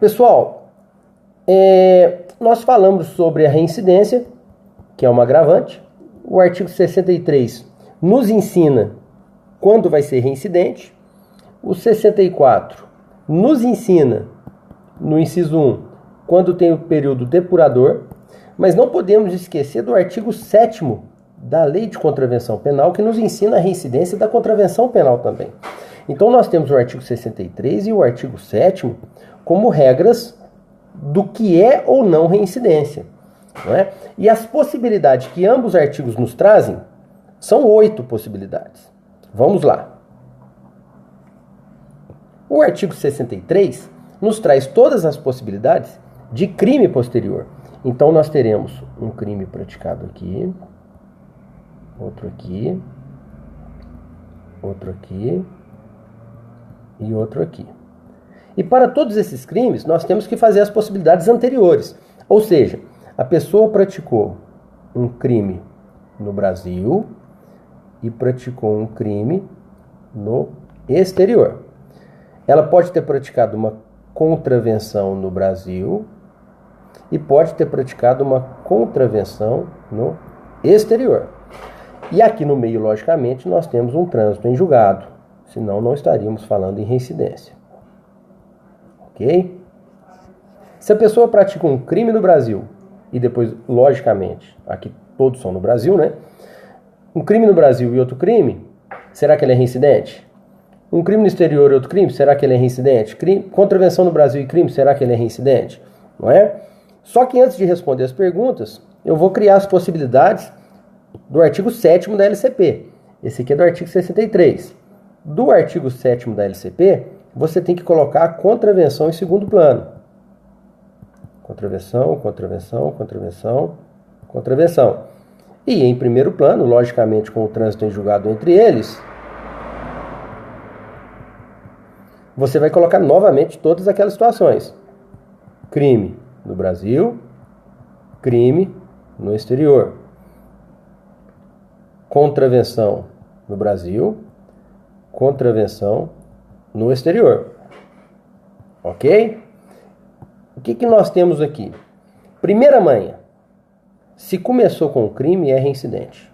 Pessoal, nós falamos sobre a reincidência, que é uma agravante. O artigo 63 nos ensina quando vai ser reincidente. O 64 nos ensina, no inciso 1, quando tem o período depurador. Mas não podemos esquecer do artigo 7º da Lei de Contravenção Penal, que nos ensina a reincidência da contravenção penal também. Então nós temos o artigo 63 e o artigo 7º como regras do que é ou não reincidência. Não é? E as possibilidades que ambos artigos nos trazem são 8 possibilidades. Vamos lá. O artigo 63 nos traz todas as possibilidades de crime posterior. Então nós teremos um crime praticado aqui, outro aqui, outro aqui e outro aqui. E para todos esses crimes, nós temos que fazer as possibilidades anteriores. Ou seja, a pessoa praticou um crime no Brasil e praticou um crime no exterior. Ela pode ter praticado uma contravenção no Brasil e pode ter praticado uma contravenção no exterior. E aqui no meio, logicamente, nós temos um trânsito em julgado, senão não estaríamos falando em reincidência. Ok? Se a pessoa pratica um crime no Brasil e depois, logicamente, aqui todos são no Brasil, né? Um crime no Brasil e outro crime, será que ele é reincidente? Um crime no exterior e outro crime, será que ele é reincidente? Contravenção no Brasil e crime, será que ele é reincidente? Não é? Só que antes de responder as perguntas, eu vou criar as possibilidades do artigo 7º da LCP. Esse aqui é do artigo 63. Do artigo 7º da LCP, você tem que colocar a contravenção em segundo plano. Contravenção, contravenção, contravenção, contravenção. E em primeiro plano, logicamente com o trânsito em julgado entre eles, você vai colocar novamente todas aquelas situações. Crime no Brasil, crime no exterior. Contravenção no Brasil, contravenção no exterior. Ok? O que nós temos aqui? Primeira manha. Se começou com crime, é reincidente.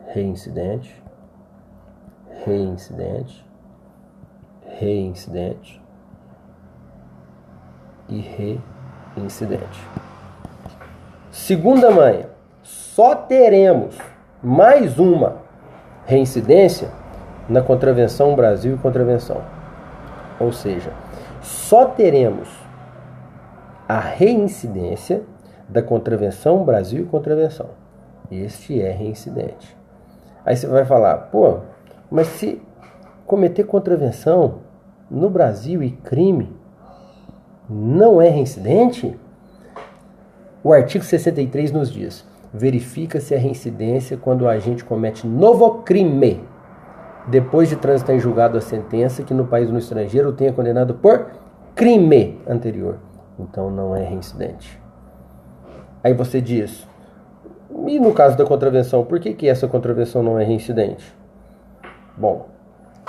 Reincidente. Reincidente. Reincidente. E reincidente. Segunda manha. Só teremos mais uma reincidência na contravenção Brasil e contravenção. Ou seja, só teremos a reincidência da contravenção Brasil e contravenção. Este é reincidente. Aí você vai falar, pô, mas se cometer contravenção no Brasil e crime não é reincidente? O artigo 63 nos diz: verifica-se a reincidência quando o agente comete novo crime, depois de transitar em julgado a sentença que no país ou no estrangeiro o tenha condenado por crime anterior. Então não é reincidente. Aí você diz, e no caso da contravenção, por que essa contravenção não é reincidente? Bom,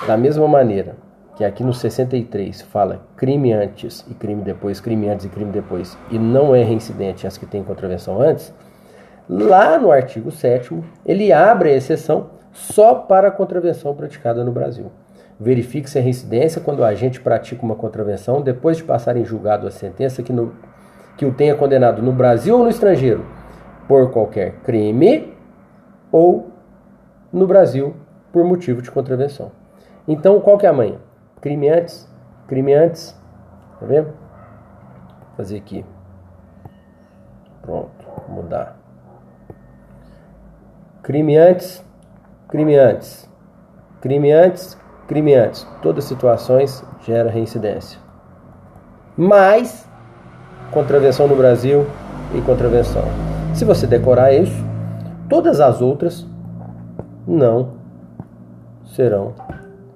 da mesma maneira que aqui no 63 fala crime antes e crime depois, crime antes e crime depois, e não é reincidente as que têm contravenção antes, lá no artigo 7º, ele abre a exceção só para a contravenção praticada no Brasil. Verifique-se a reincidência quando o agente pratica uma contravenção depois de passar em julgado a sentença que o tenha condenado no Brasil ou no estrangeiro por qualquer crime ou no Brasil por motivo de contravenção. Então, qual que é a manha? Crime antes, tá vendo? Vou fazer aqui. Pronto, vou mudar. Crime antes, crime antes, crime antes, crime antes. Todas as situações geram reincidência. Mais contravenção no Brasil e contravenção. Se você decorar isso, todas as outras não serão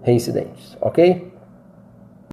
reincidentes, ok?